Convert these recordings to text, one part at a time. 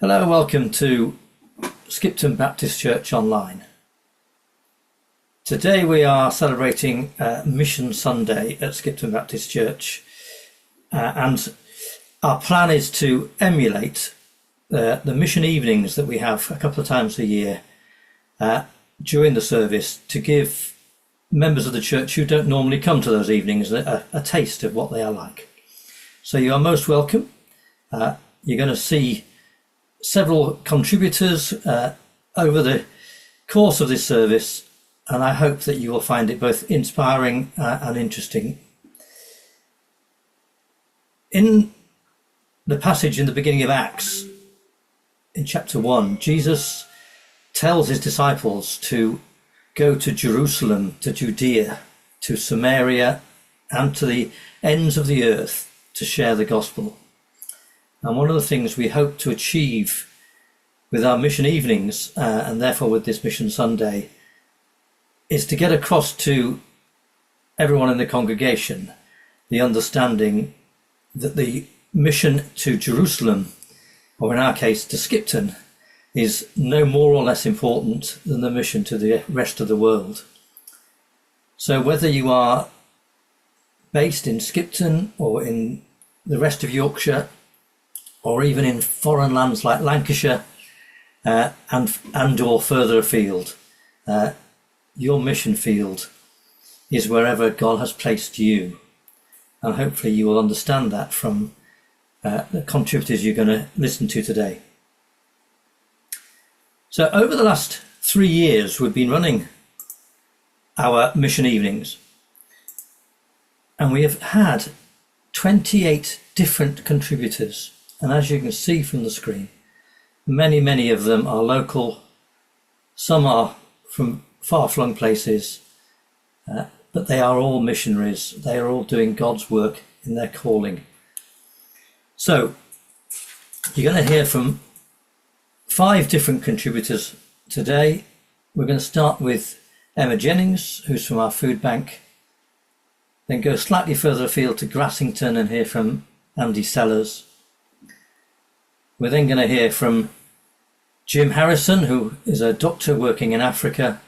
Hello and welcome to Skipton Baptist Church Online. Today we are celebrating Mission Sunday at Skipton Baptist Church, and our plan is to emulate the mission evenings that we have a couple of times a year during the service, to give members of the church who don't normally come to those evenings a taste of what they are like. So you are most welcome. You're going to see several contributors over the course of this service, and I hope that you will find it both inspiring and interesting. In the passage in the beginning of Acts, in chapter 1, Jesus tells his disciples to go to Jerusalem, to Judea, to Samaria, and to the ends of the earth to share the gospel. And one of the things we hope to achieve with our mission evenings, and therefore with this Mission Sunday, is to get across to everyone in the congregation the understanding that the mission to Jerusalem, or in our case to Skipton, is no more or less important than the mission to the rest of the world. So whether you are based in Skipton or in the rest of Yorkshire, or even in foreign lands like Lancashire, and or further afield, your mission field is wherever God has placed you. And hopefully you will understand that from the contributors you're going to listen to today. So over the last 3 years, we've been running our mission evenings, and we have had 28 different contributors. And as you can see from the screen, many of them are local. Some are from far-flung places, but they are all missionaries. They are all doing God's work in their calling. So you're going to hear from 5 different contributors today. We're going to start with Emma Jennings, who's from our food bank, then go slightly further afield to Grassington and hear from Andy Sellers. We're then going to hear from Jim Harrison, who is a doctor working in Africa,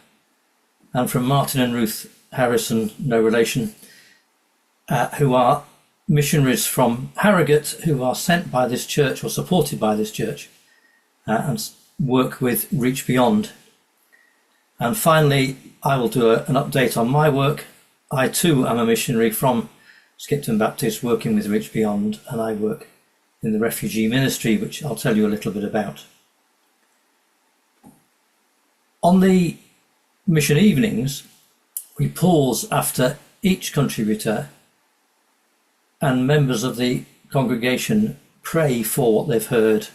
and from Martin and Ruth Harrison, no relation, who are missionaries from Harrogate, who are sent by this church or supported by this church, and work with Reach Beyond. And finally, I will do an update on my work. I too am a missionary from Skipton Baptist working with Reach Beyond, and I work in the refugee ministry, which I'll tell you a little bit about. On the mission evenings, we pause after each contributor, and members of the congregation pray for what they've heard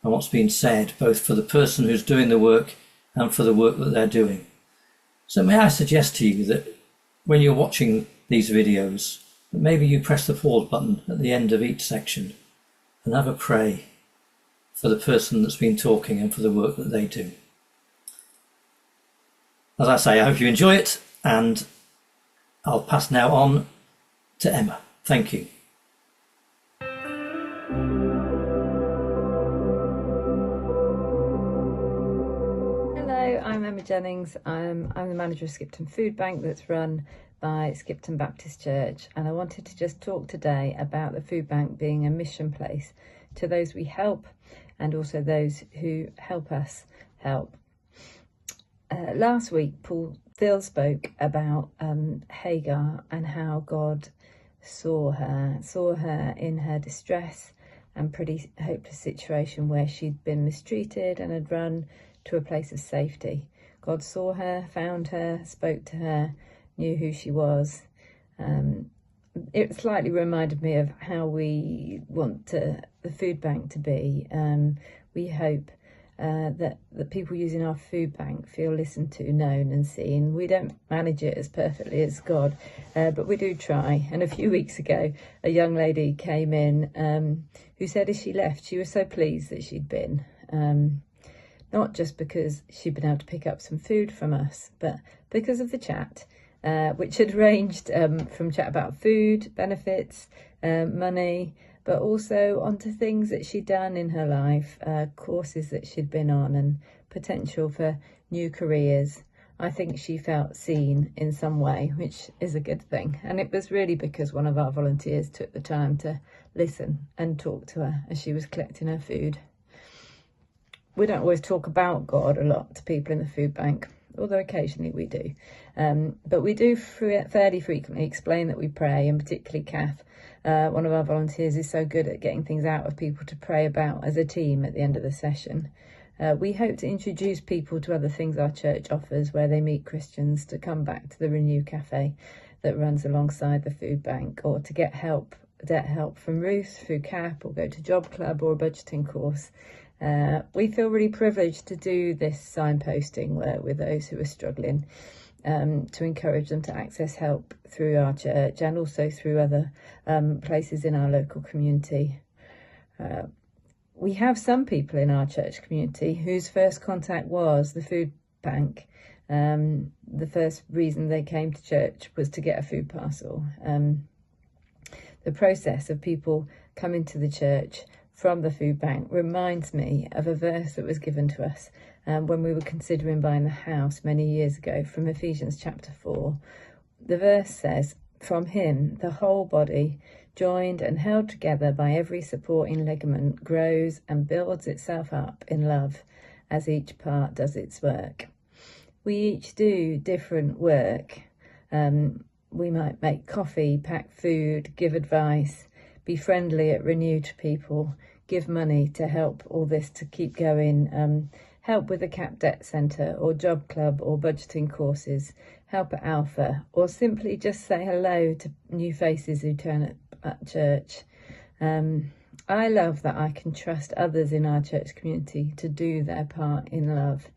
and what's been said, both for the person who's doing the work and for the work that they're doing. So may I suggest to you that when you're watching these videos, that maybe you press the pause button at the end of each section and have a pray for the person that's been talking and for the work that they do. As I say, I hope you enjoy it, and I'll pass now on to Emma. Thank you. Hello, I'm Emma Jennings. I'm the manager of Skipton Food Bank that's run by Skipton Baptist Church, and I wanted to just talk today about the food bank being a mission place to those we help and also those who help us help. Last week, Phil spoke about Hagar and how God saw her in her distress and pretty hopeless situation where she'd been mistreated and had run to a place of safety. God saw her, found her, spoke to her, knew who she was. It slightly reminded me of how we want the food bank to be. We hope that the people using our food bank feel listened to, known and seen. We don't manage it as perfectly as God, but we do try. And a few weeks ago, a young lady came in who said as she left, she was so pleased that she'd been, not just because she'd been able to pick up some food from us, but because of the chat, which had ranged from chat about food, benefits, money, but also onto things that she'd done in her life, courses that she'd been on, and potential for new careers. I think she felt seen in some way, which is a good thing. And it was really because one of our volunteers took the time to listen and talk to her as she was collecting her food. We don't always talk about God a lot to people in the food bank, although occasionally we do. But we do fairly frequently explain that we pray, and particularly Kath, one of our volunteers, is so good at getting things out of people to pray about as a team at the end of the session. We hope to introduce people to other things our church offers where they meet Christians, to come back to the Renew Cafe that runs alongside the food bank, or to get debt help from Ruth through CAP, or go to Job Club or a budgeting course. We feel really privileged to do this signposting work with those who are struggling, to encourage them to access help through our church and also through other places in our local community. We have some people in our church community whose first contact was the food bank. The first reason they came to church was to get a food parcel. The process of people coming to the church from the food bank reminds me of a verse that was given to us when we were considering buying the house many years ago, from Ephesians chapter 4. The verse says, "From him the whole body, joined and held together by every supporting ligament, grows and builds itself up in love as each part does its work." We each do different work. We might make coffee, pack food, give advice, be friendly at Renew to people, give money to help all this to keep going, help with the CAP Debt Centre or Job Club or budgeting courses, help at Alpha, or simply just say hello to new faces who turn up at church. I love that I can trust others in our church community to do their part in love,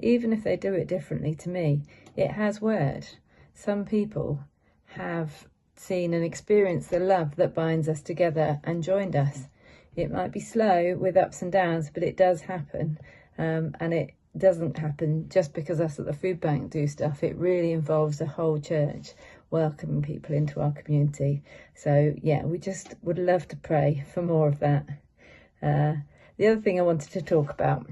even if they do it differently to me. It has worked. Some people have seen and experienced the love that binds us together and joined us. It might be slow with ups and downs, but it does happen. And it doesn't happen just because us at the food bank do stuff. It really involves the whole church welcoming people into our community. So yeah, we just would love to pray for more of that. The other thing I wanted to talk about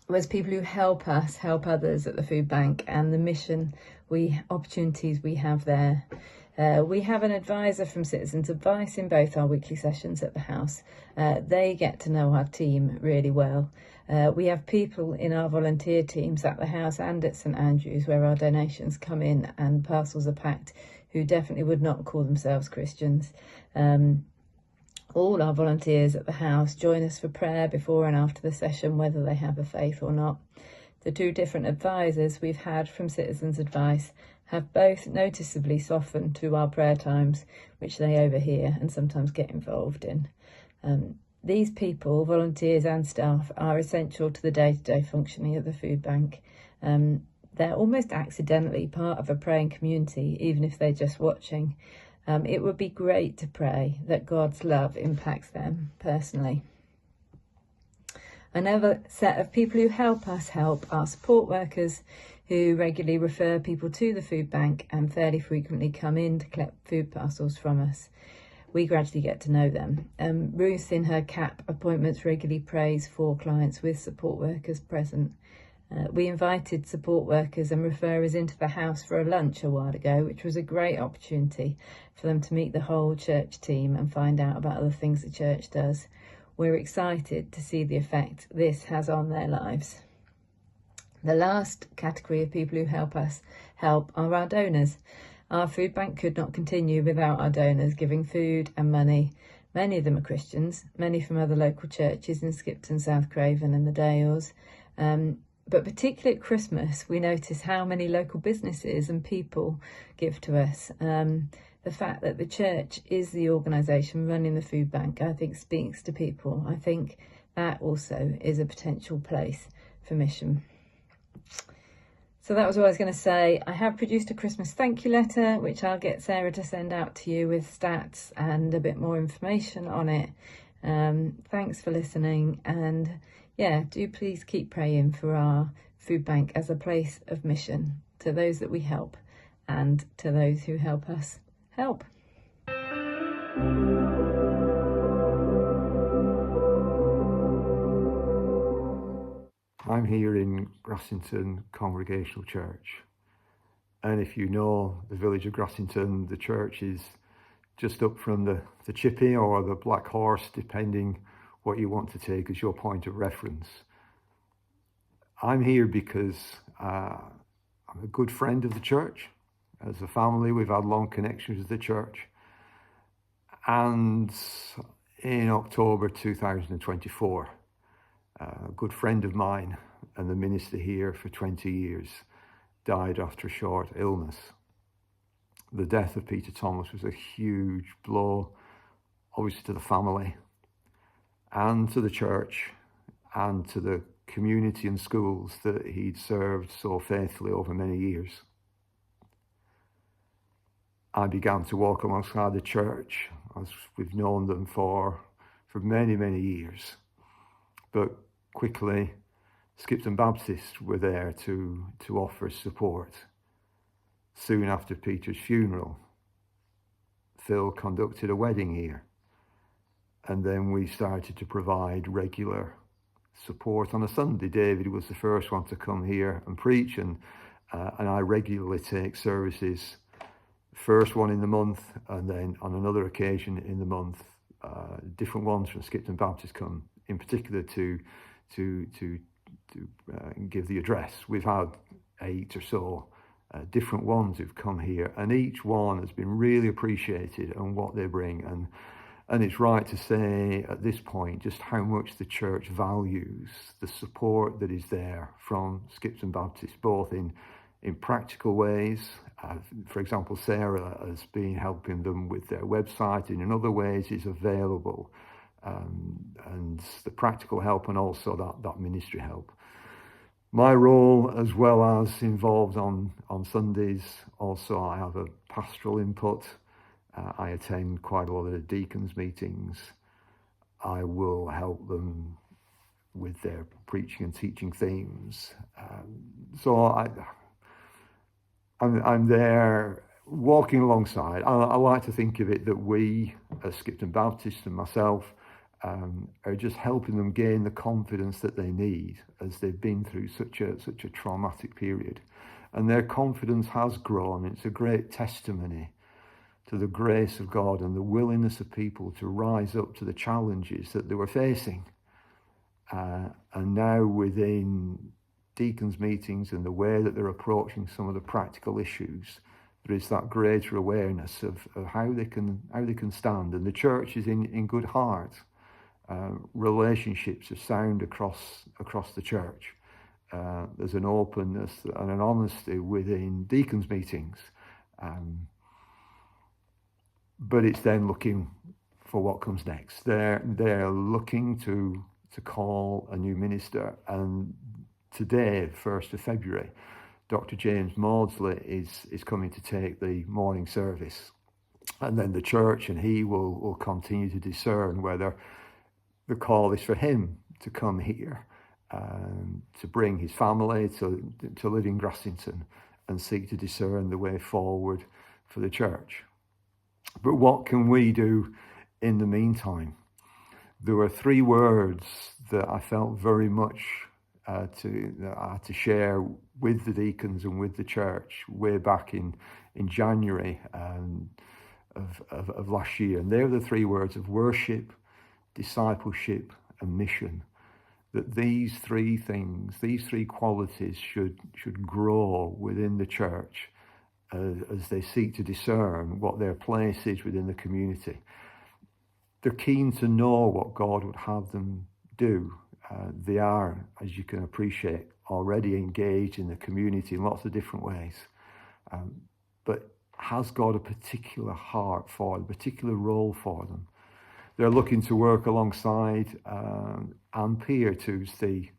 was people who help us help others at the food bank, and the mission opportunities we have there. We have an advisor from Citizens Advice in both our weekly sessions at the house. They get to know our team really well. We have people in our volunteer teams at the house and at St Andrews, where our donations come in and parcels are packed, who definitely would not call themselves Christians. All our volunteers at the house join us for prayer before and after the session, whether they have a faith or not. The two different advisors we've had from Citizens Advice have both noticeably softened to our prayer times, which they overhear and sometimes get involved in. These people, volunteers and staff, are essential to the day-to-day functioning of the food bank. They're almost accidentally part of a praying community, even if they're just watching. It would be great to pray that God's love impacts them personally. Another set of people who help us help are support workers, who regularly refer people to the food bank and fairly frequently come in to collect food parcels from us. We gradually get to know them. Ruth, in her CAP appointments, regularly prays for clients with support workers present. We invited support workers and referrers into the house for a lunch a while ago, which was a great opportunity for them to meet the whole church team and find out about other things the church does. We're excited to see the effect this has on their lives. The last category of people who help us help are our donors. Our food bank could not continue without our donors giving food and money. Many of them are Christians, many from other local churches in Skipton, South Craven and the Dales. But particularly at Christmas, we notice how many local businesses and people give to us. The fact that the church is the organisation running the food bank, I think, speaks to people. I think that also is a potential place for mission. So that was what I was going to say. I have produced a Christmas thank you letter, which I'll get Sarah to send out to you with stats and a bit more information on it. Thanks for listening, and yeah, do please keep praying for our food bank as a place of mission to those that we help and to those who help us help. I'm here in Grassington Congregational Church, and if you know the village of Grassington, the church is just up from the Chippy or the Black Horse, depending what you want to take as your point of reference. I'm here because I'm a good friend of the church. As a family, we've had long connections with the church, and in October 2024, a good friend of mine and the minister here for 20 years died after a short illness. The death of Peter Thomas was a huge blow, obviously to the family and to the church and to the community and schools that he'd served so faithfully over many years. I began to walk alongside the church as we've known them for many, many years. But quickly, Skipton Baptist were there to offer support. Soon after Peter's funeral, Phil conducted a wedding here. And then we started to provide regular support on a Sunday. David was the first one to come here and preach, and I regularly take services, first one in the month, and then on another occasion in the month, different ones from Skipton Baptist come, in particular to give the address. We've had 8 or so different ones who've come here, and each one has been really appreciated and what they bring. And it's right to say at this point just how much the church values the support that is there from Skipton Baptist, both in practical ways. For example, Sarah has been helping them with their website, and in other ways is available. And the practical help, and also that ministry help. My role, as well as involved on Sundays, also I have a pastoral input. I attend quite a lot of the Deacon's meetings. I will help them with their preaching and teaching themes. So I'm there walking alongside. I like to think of it that we, as Skipton Baptist and myself, are just helping them gain the confidence that they need as they've been through such a traumatic period. And their confidence has grown. It's a great testimony to the grace of God and the willingness of people to rise up to the challenges that they were facing. And now within Deacon's meetings and the way that they're approaching some of the practical issues, there is that greater awareness of how they can stand. And the church is in good heart. Relationships are sound across the church. There's an openness and an honesty within Deacon's meetings. But it's then looking for what comes next. They're looking to call a new minister, and today, 1st of February, Dr. James Maudsley is coming to take the morning service, and then the church and he will continue to discern whether the call is for him to come here, to bring his family to live in Grassington and seek to discern the way forward for the church. But what can we do in the meantime? There were 3 words that I felt very much that I had to share with the deacons and with the church way back in January of last year. And they were the 3 words of worship, discipleship, and mission. That these 3 things, these 3 qualities should grow within the church as they seek to discern what their place is within the community. They're keen to know what God would have them do. They are, as you can appreciate, already engaged in the community in lots of different ways. But has God a particular heart for them, a particular role for them? they're looking to work alongside Anne Peart, who's the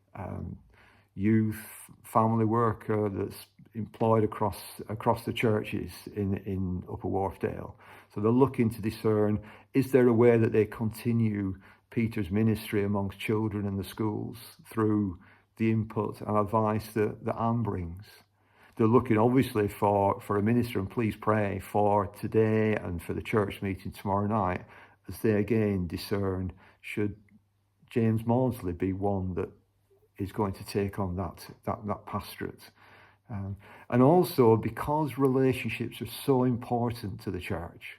youth family worker that's employed across the churches in Upper Wharfdale. So they're looking to discern, is there a way that they continue Peter's ministry amongst children in the schools through the input and advice that Anne brings? They're looking obviously for a minister, and please pray for today and for the church meeting tomorrow night as they again discern, should James Maudsley be one that is going to take on that pastorate. And also because relationships are so important to the church,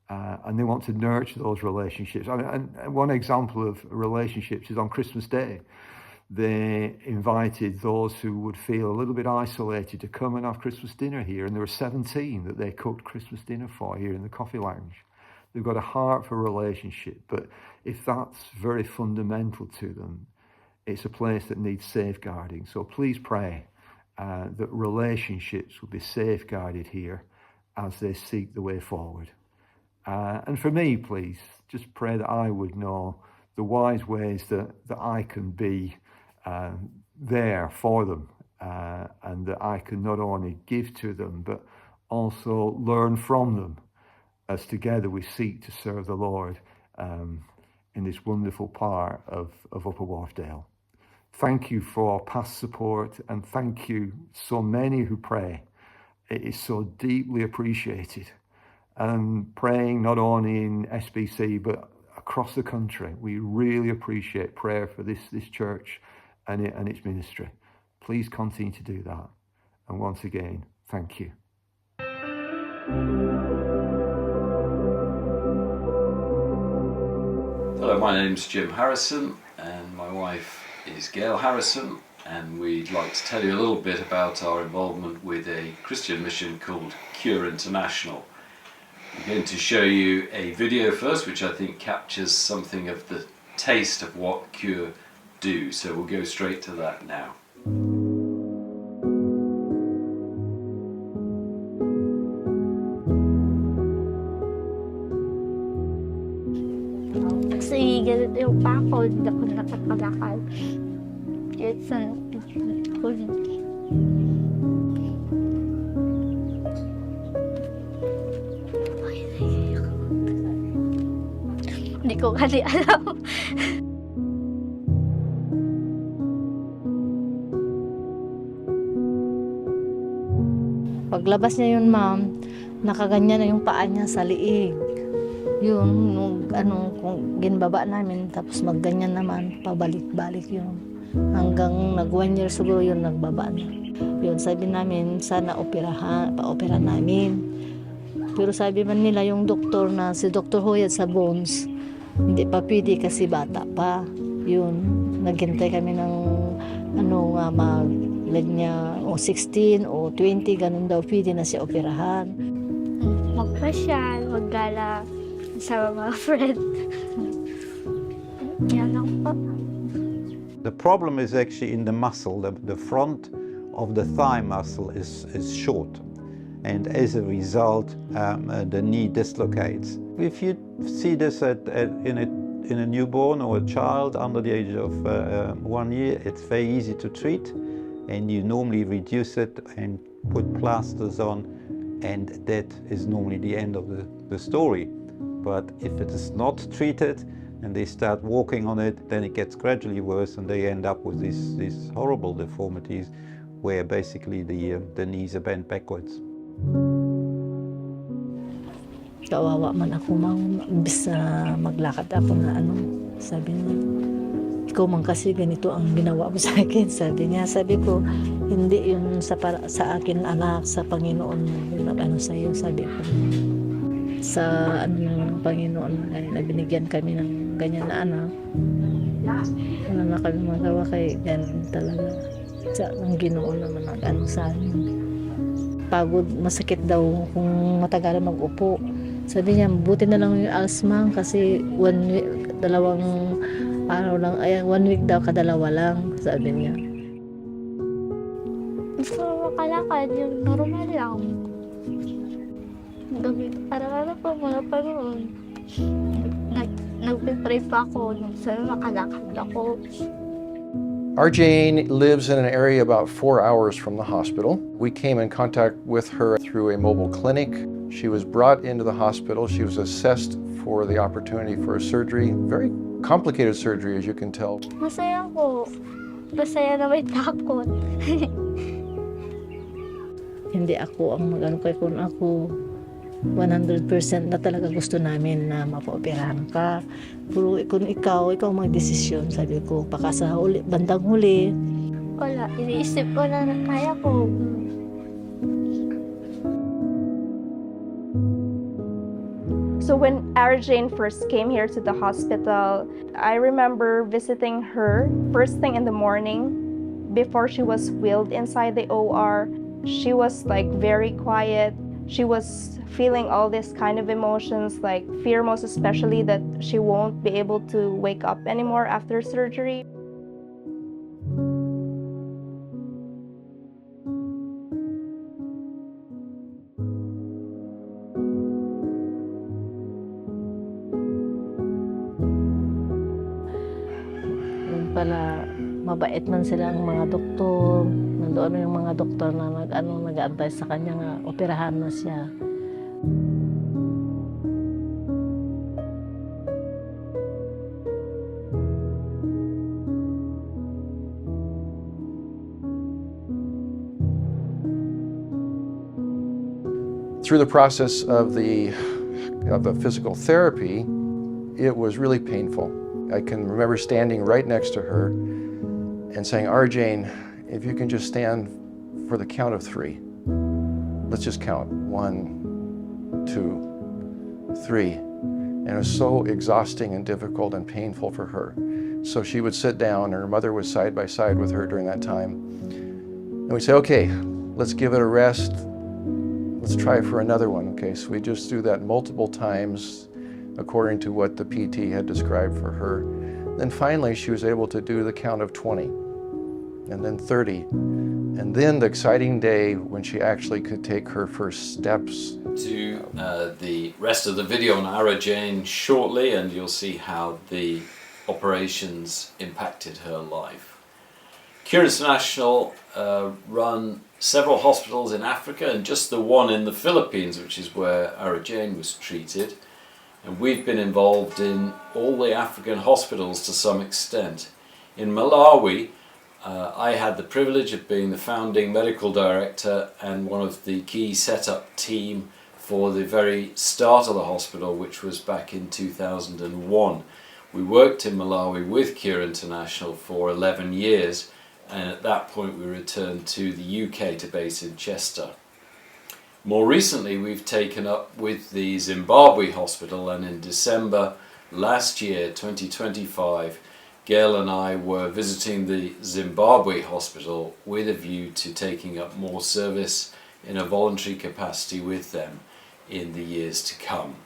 and they want to nurture those relationships. And one example of relationships is on Christmas Day. They invited those who would feel a little bit isolated to come and have Christmas dinner here, and there were 17 that they cooked Christmas dinner for here in the coffee lounge. They've got a heart for relationship, but if that's very fundamental to them, it's a place that needs safeguarding. So please pray that relationships will be safeguarded here as they seek the way forward. And for me, please, just pray that I would know the wise ways that I can be there for them, and that I can not only give to them, but also learn from them as together we seek to serve the Lord in this wonderful part of Upper Wharfdale. Thank you for past support, and thank you so many who pray. It is so deeply appreciated. And praying not only in SBC but across the country, we really appreciate prayer for this church and its ministry. Please continue to do that. And once again, thank you. Hello, my name's Jim Harrison and my wife is Gail Harrison, and we'd like to tell you a little bit about our involvement with a Christian mission called Cure International. I'm going to show you a video first, which I think captures something of the taste of what Cure do, so we'll go straight to that now. Kasi ganito yung pako, hindi ako nakakalakad. Kahit saan ako. Hindi ko kasi alam. Paglabas niya yun, ma'am, nakaganyan na yung paa niya sa liig. Yun, kung ginbaba namin, tapos magganyan naman, pabalik-balik yun. Hanggang nag 1 year siguro yun, nagbaba na. Yun, sabi namin, sana pa-opera namin. Pero sabi man nila yung doktor na si Dr. Hoyat sa bones, hindi pa pwede kasi bata pa. Yun, naghintay kami ng mag-leg niya o 16 o 20, ganun daw pwede na siya operahan. Magpasyal, maggala sa mga friend. Yan lang po. The problem is actually in the muscle. The front of the thigh muscle is short, and as a result the knee dislocates. If you see this in a newborn or a child under the age of 1 year, it's very easy to treat, and you normally reduce it and put plasters on, and that is normally the end of the story. But if it is not treated and they start walking on it, then it gets gradually worse, and they end up with these horrible deformities where basically the knees are bent backwards. Kawawa man ako, ma'am, imbis na maglakad ako na sabi niya, ikaw man kasi ganito ang ginawa mo sa akin, sabi niya. Sabi ko, hindi yun sa akin anak, sa Panginoon sa iyo, sabi ko. Sa ng Panginoon ay nabinigyan kami ng ganyan na anak. Wala na kami magawa, kay ganun talaga. Sa ang Ginoo naman sa amin. Pagod, masakit daw kung matagal mag-upo. Sabi niya, buti na lang yung asthma kasi 1 week, 1 week daw, kadalawa lang, sabi niya. Gusto ko makalakad, yung normal lang. Gamit, araw-araw po mga panoon. nagpipray pa ako. Sana makalakad ako. Our Jane lives in an area about 4 hours from the hospital. We came in contact with her through a mobile clinic. She was brought into the hospital. She was assessed for the opportunity for a surgery, very complicated surgery as you can tell. Masaya ko. Masaya na may takot. Hindi ako ang mag-ano kay kung ako 100% na talaga gusto namin na mapaoperahan ka. Pero kung ikaw magdesisyon, sabi ko, baka sa huli, bandang huli. Wala, iniisip ko na kaya ko. So when Ara Jane first came here to the hospital, I remember visiting her first thing in the morning before she was wheeled inside the OR. She was like very quiet. She was feeling all these kind of emotions, like fear, most especially that she won't be able to wake up anymore after surgery. Pala mabait man sila ang mga doktor. Nandoon yung mga doktor na nag-aantay sa kanya nga operahan na siya. Through the process of the physical therapy, it was really painful. I can remember standing right next to her and saying, "Ara Jane, if you can just stand for the count of 3. Let's just count. 1, 2, 3." And it was so exhausting and difficult and painful for her. So she would sit down, and her mother was side by side with her during that time. And we'd say, "Okay, let's give it a rest. Let's try for another one." Okay, so we just do that multiple times according to what the PT had described for her. Then finally she was able to do the count of 20, and then 30, and then the exciting day when she actually could take her first steps. To the rest of the video on Ara Jane shortly, and you'll see how the operations impacted her life. Cure International run several hospitals in Africa and just the one in the Philippines, which is where Ara Jane was treated. And we've been involved in all the African hospitals to some extent. In Malawi, I had the privilege of being the founding medical director and one of the key setup team for the very start of the hospital, which was back in 2001. We worked in Malawi with Cure International for 11 years, and at that point we returned to the UK to base in Chester. More recently we've taken up with the Zimbabwe hospital, and in December last year, 2025, Gail and I were visiting the Zimbabwe hospital with a view to taking up more service in a voluntary capacity with them in the years to come.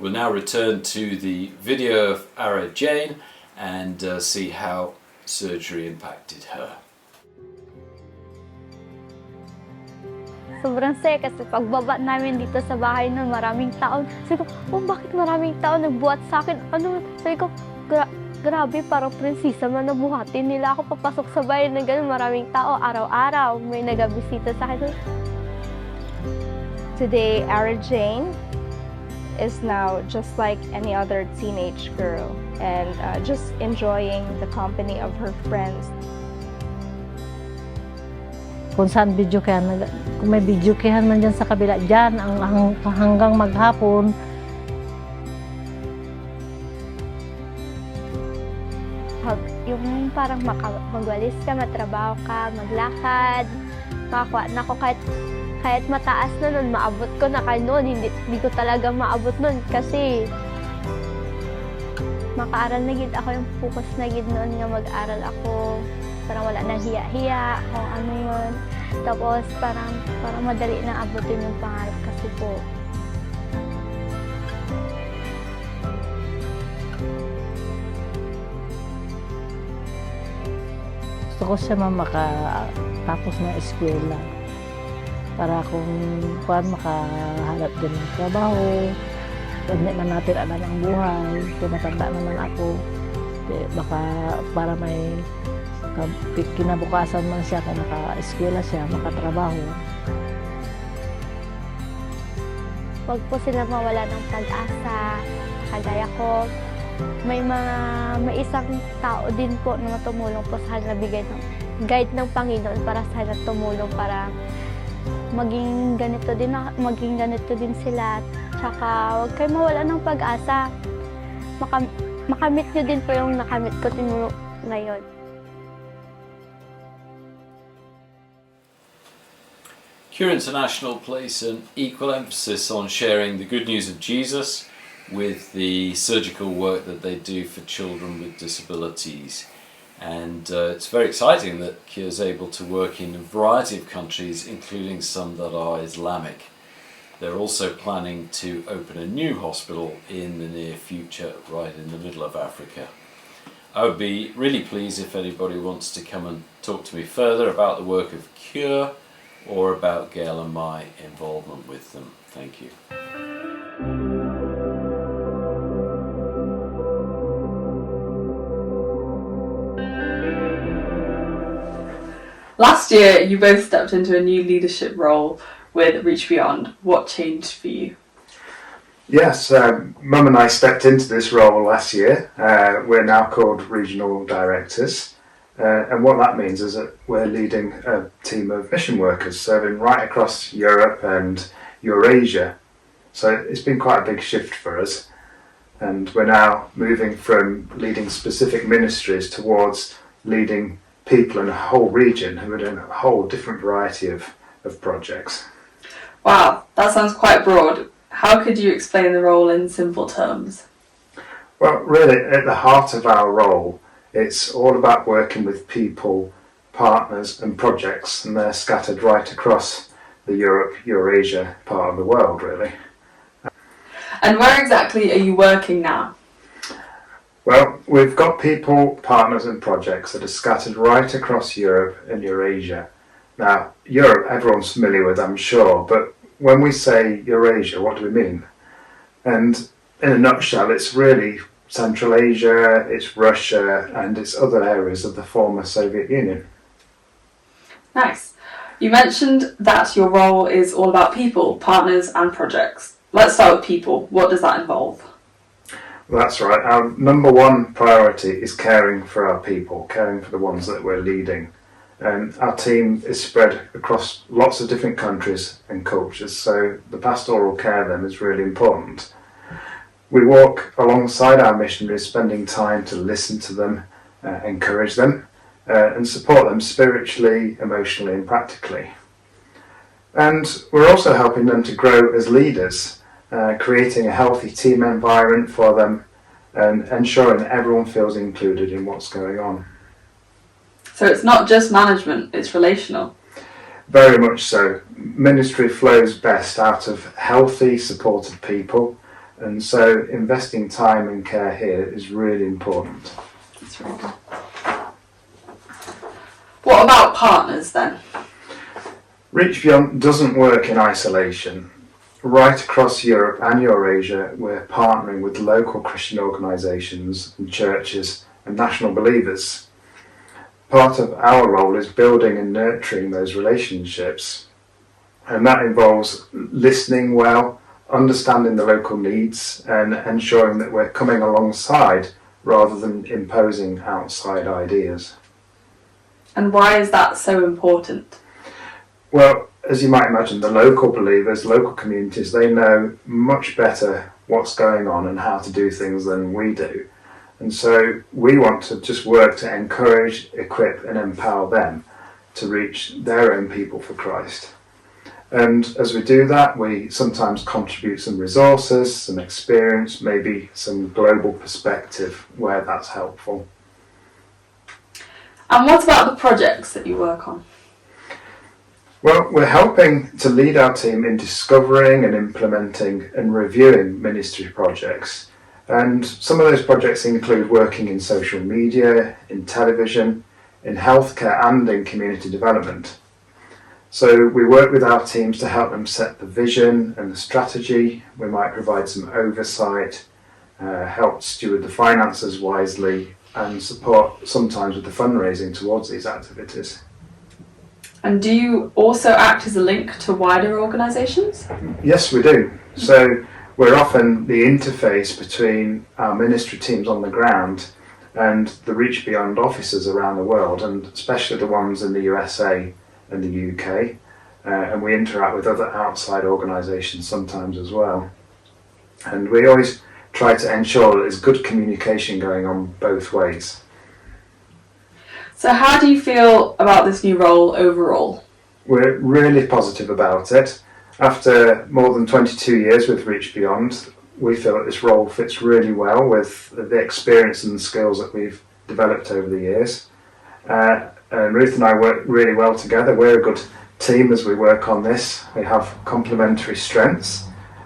We'll now return to the video of Ara Jane and see how surgery impacted her. Sobrang saya kasi pagbaba namin dito sa bahay nun, maraming tao. Sabi ko, bakit maraming tao nagbuhat sa akin? Sabi ko, grabe, parang prinsesa man nabuhatin nila ako papasok sa bahay na gano'n. Maraming tao, araw-araw, may nagabisita sa akin. Today, Ara Jane is now just like any other teenage girl and just enjoying the company of her friends. Kung saan video kaya, kung may video kaya man dyan sa kabila dyan, hanggang maghapon. Yung parang magwalis ka, matrabaho ka, maglakad, makakuha na ako kahit mataas na nun, maabot ko na kay noon, hindi ko talaga maabot nun kasi makaaral na gid ako, yung focus na gid noon nga mag-aral ako. Parang wala na hiya-hiya kung ano yun. Tapos parang madali na abutin yung pangarap kasi po. Gusto ko siya makatapos ng eskwela para kung makahanap din ng trabaho, hindi man natin alam ang buhay, tumatanda naman ako, baka para may kinabukasan man siya, kung maka-eskwela siya, makatrabaho. Huwag po sila mawala ng pag-asa, kagaya ko. May isang tao din po na tumulong po sa kanila, bigay ng guide ng Panginoon para sa kanila tumulong para maging ganito din sila. Tsaka huwag kayo mawala ng pag-asa. Makamit nyo din po yung nakamit ko din ngayon. Cure International place an equal emphasis on sharing the good news of Jesus with the surgical work that they do for children with disabilities. And it's very exciting that Cure is able to work in a variety of countries, including some that are Islamic. They're also planning to open a new hospital in the near future, right in the middle of Africa. I would be really pleased if anybody wants to come and talk to me further about the work of Cure or about Gail and my involvement with them. Thank you. Last year, you both stepped into a new leadership role with Reach Beyond. What changed for you? Yes, Mum and I stepped into this role last year. We're now called Regional Directors. And what that means is that we're leading a team of mission workers serving right across Europe and Eurasia. So it's been quite a big shift for us. And we're now moving from leading specific ministries towards leading people in a whole region who are doing a whole different variety of projects. Wow, that sounds quite broad. How could you explain the role in simple terms? Well, really, at the heart of our role, it's all about working with people, partners and projects, and they're scattered right across the Eurasia part of the world, really. And where exactly are you working now? Well, we've got people, partners and projects that are scattered right across Europe and Eurasia. Now, Europe, everyone's familiar with, I'm sure, but when we say Eurasia, what do we mean? And in a nutshell, it's really Central Asia, it's Russia, and it's other areas of the former Soviet Union. Nice. You mentioned that your role is all about people, partners and projects. Let's start with people. What does that involve? Well, that's right. Our number one priority is caring for our people, caring for the ones that we're leading. And our team is spread across lots of different countries and cultures, so the pastoral care then is really important. We walk alongside our missionaries, spending time to listen to them, encourage them, and support them spiritually, emotionally and practically. And we're also helping them to grow as leaders, creating a healthy team environment for them and ensuring that everyone feels included in what's going on. So it's not just management, it's relational. Very much so. Ministry flows best out of healthy, supported people, and so investing time and care here is really important. That's really good. What about partners then? Reach Beyond doesn't work in isolation. Right across Europe and Eurasia, we're partnering with local Christian organisations and churches and national believers. Part of our role is building and nurturing those relationships, and that involves listening well, understanding the local needs and ensuring that we're coming alongside rather than imposing outside ideas. And why is that so important? Well, as you might imagine, the local believers, local communities, they know much better what's going on and how to do things than we do. And so we want to just work to encourage, equip and empower them to reach their own people for Christ. And as we do that, we sometimes contribute some resources, some experience, maybe some global perspective where that's helpful. And what about the projects that you work on? Well, we're helping to lead our team in discovering and implementing and reviewing ministry projects. And some of those projects include working in social media, in television, in healthcare and in community development. So we work with our teams to help them set the vision and the strategy. We might provide some oversight, help steward the finances wisely, and support sometimes with the fundraising towards these activities. And do you also act as a link to wider organisations? Yes, we do. So we're often the interface between our ministry teams on the ground and the Reach Beyond offices around the world, and especially the ones in the USA and the UK. And we interact with other outside organisations sometimes as well. And we always try to ensure that there's good communication going on both ways. So how do you feel about this new role overall? We're really positive about it. After more than 22 years with Reach Beyond, we feel that this role fits really well with the experience and the skills that we've developed over the years. And Ruth and I work really well together. We're a good team as we work on this. We have complementary strengths,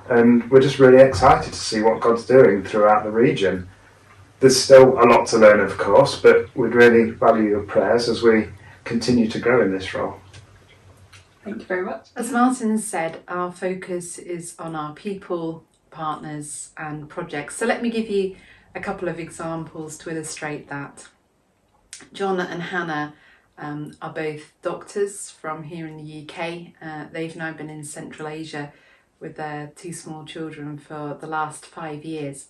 and we're just really excited to see what God's doing throughout the region. There's still a lot to learn, of course, but we'd really value your prayers as we continue to grow in this role. Thank you very much. As Martin said, our focus is on our people, partners and projects. So let me give you a couple of examples to illustrate that. John and Hannah are both doctors from here in the UK. They've now been in Central Asia with their 2 small children for the last 5 years.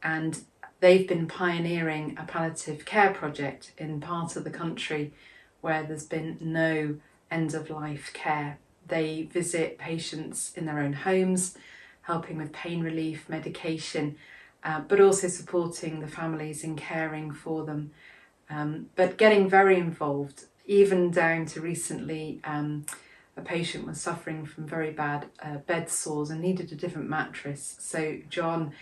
And they've been pioneering a palliative care project in part of the country where there's been no end-of-life care. They visit patients in their own homes, helping with pain relief, medication, but also supporting the families in caring for them. But getting very involved, even down to recently a patient was suffering from very bad bed sores and needed a different mattress. So John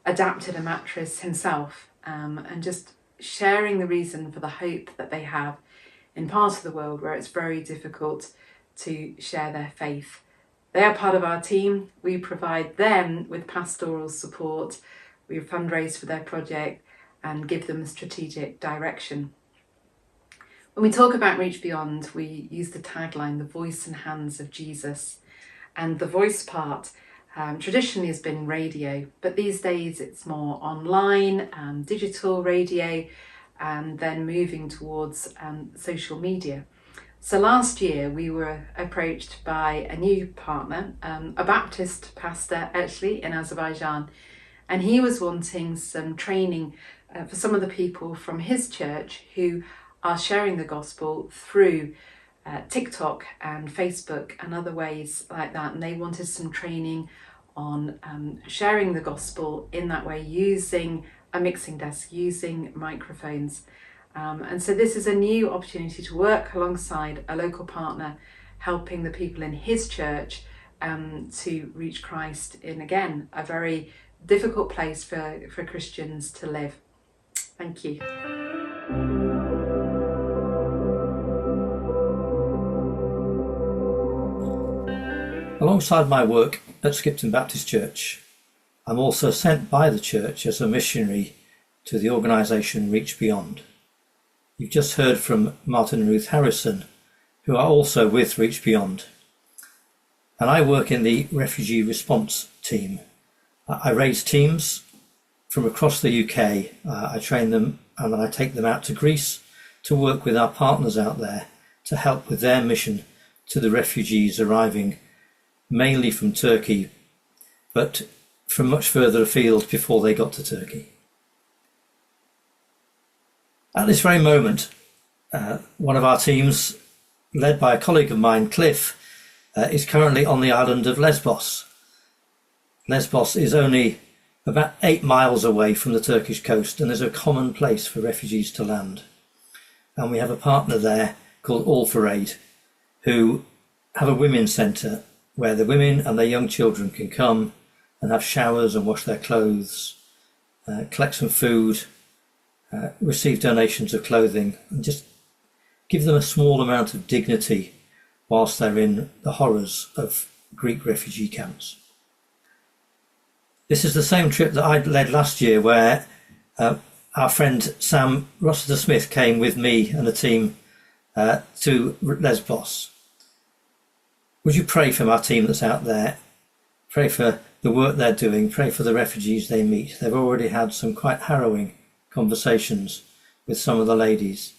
adapted a mattress himself, and just sharing the reason for the hope that they have in part of the world where it's very difficult to share their faith. They are part of our team. We provide them with pastoral support. We fundraise for their project and give them strategic direction. When we talk about Reach Beyond, we use the tagline, the voice and hands of Jesus. And the voice part traditionally has been radio, but these days it's more online, digital radio, and then moving towards social media. So last year we were approached by a new partner, a Baptist pastor actually in Azerbaijan, and he was wanting some training for some of the people from his church who are sharing the gospel through TikTok and Facebook and other ways like that, and they wanted some training on sharing the gospel in that way, using a mixing desk, using microphones. And so this is a new opportunity to work alongside a local partner, helping the people in his church to reach Christ in, again, a very difficult place for Christians to live. Thank you. Alongside my work at Skipton Baptist Church, I'm also sent by the church as a missionary to the organisation Reach Beyond. You've just heard from Martin and Ruth Harrison, who are also with Reach Beyond. And I work in the refugee response team. I raise teams from across the UK. I train them and then I take them out to Greece to work with our partners out there to help with their mission to the refugees arriving mainly from Turkey, but from much further afield before they got to Turkey. At this very moment, one of our teams, led by a colleague of mine, Cliff, is currently on the island of Lesbos. Lesbos is only about 8 miles away from the Turkish coast and is a common place for refugees to land. And we have a partner there called All for Aid, who have a women's centre where the women and their young children can come and have showers and wash their clothes, collect some food, receive donations of clothing, and just give them a small amount of dignity whilst they're in the horrors of Greek refugee camps. This is the same trip that I led last year, where our friend Sam Rossiter-Smith came with me and a team to Lesbos. would you pray for our team that's out there? Pray for the work they're doing. Pray for the refugees they meet. They've already had some quite harrowing conversations with some of the ladies,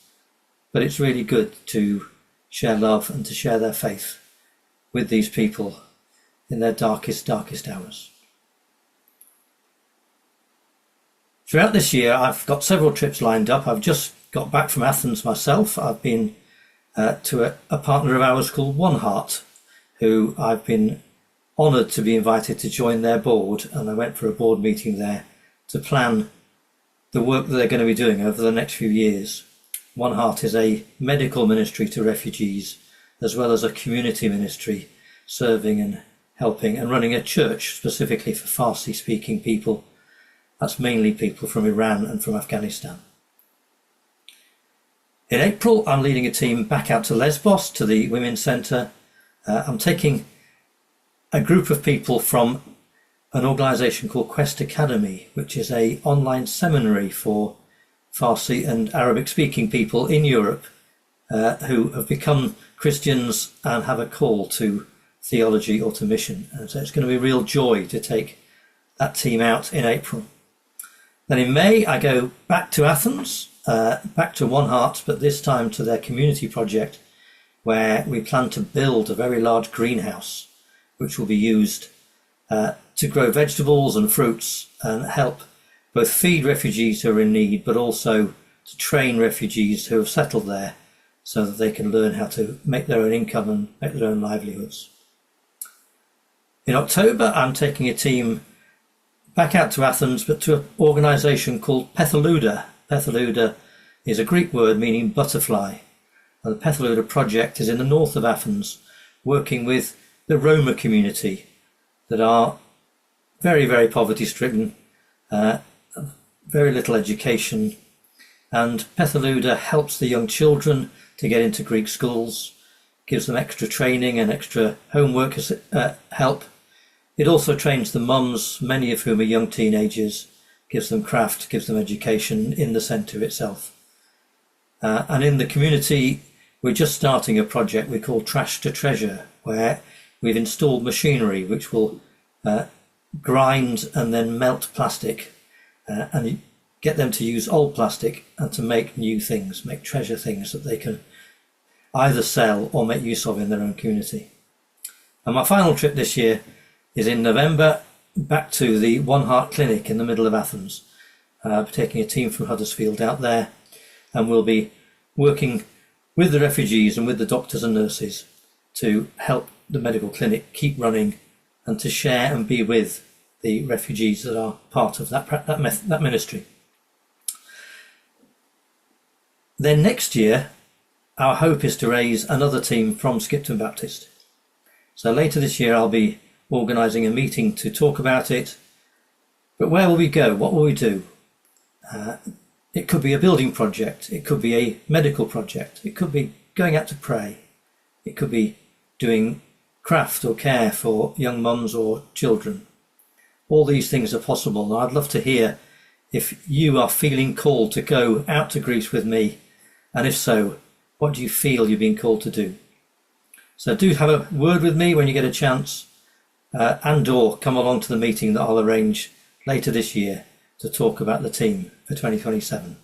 but it's really good to share love and to share their faith with these people in their darkest hours. Throughout this year, I've got several trips lined up. I've just got back from Athens myself. I've been to a partner of ours called One Heart, who I've been honoured to be invited to join their board, and I went for a board meeting there to plan the work that they're going to be doing over the next few years. One Heart is a medical ministry to refugees, as well as a community ministry serving and helping and running a church specifically for Farsi-speaking people. That's mainly people from Iran and from Afghanistan. In April, I'm leading a team back out to Lesbos, to the Women's Centre. I'm taking a group of people from an organisation called Quest Academy, which is an online seminary for Farsi and Arabic-speaking people in Europe who have become Christians and have a call to theology or to mission. And so it's going to be a real joy to take that team out in April. Then in May, I go back to Athens, back to One Heart, but this time to their community project, where we plan to build a very large greenhouse, which will be used to grow vegetables and fruits and help both feed refugees who are in need, but also to train refugees who have settled there so that they can learn how to make their own income and make their own livelihoods. In October, I'm taking a team back out to Athens, but to an organisation called Pethaluda. Pethaluda is a Greek word meaning butterfly. And the Pethaluda project is in the north of Athens, working with the Roma community that are very, very poverty-stricken, very little education. And Pethaluda helps the young children to get into Greek schools, gives them extra training and extra homework help. It also trains the mums, many of whom are young teenagers, gives them craft, gives them education in the centre itself. And in the community, we're just starting a project we call Trash to Treasure, where we've installed machinery which will grind and then melt plastic and get them to use old plastic and to make new things, make treasure things that they can either sell or make use of in their own community. And my final trip this year is in November, back to the One Heart Clinic in the middle of Athens. Taking a team from Huddersfield out there, and we'll be working with the refugees and with the doctors and nurses to help the medical clinic keep running and to share and be with the refugees that are part of that ministry. Then next year, our hope is to raise another team from Skipton Baptist. So later this year, I'll be organising a meeting to talk about it. But where will we go? What will we do? It could be a building project. It could be a medical project. It could be going out to pray. It could be doing craft or care for young mums or children. All these things are possible. And I'd love to hear if you are feeling called to go out to Greece with me. And if so, what do you feel you're being called to do? So do have a word with me when you get a chance, and or come along to the meeting that I'll arrange later this year to talk about the team for 2027.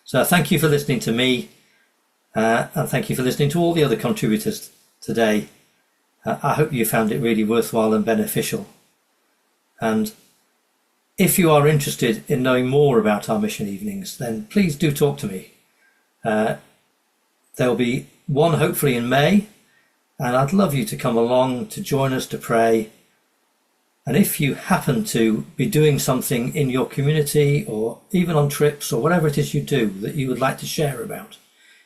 So thank you for listening to me, and thank you for listening to all the other contributors today. I hope you found it really worthwhile and beneficial. And if you are interested in knowing more about our mission evenings, then please do talk to me. There'll be one hopefully in May, and I'd love you to come along to join us to pray. And if you happen to be doing something in your community or even on trips or whatever it is you do that you would like to share about,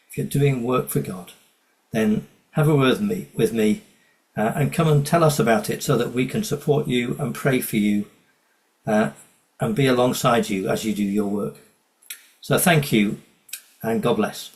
if you're doing work for God, then have a word with me and come and tell us about it so that we can support you and pray for you and be alongside you as you do your work. So thank you and God bless.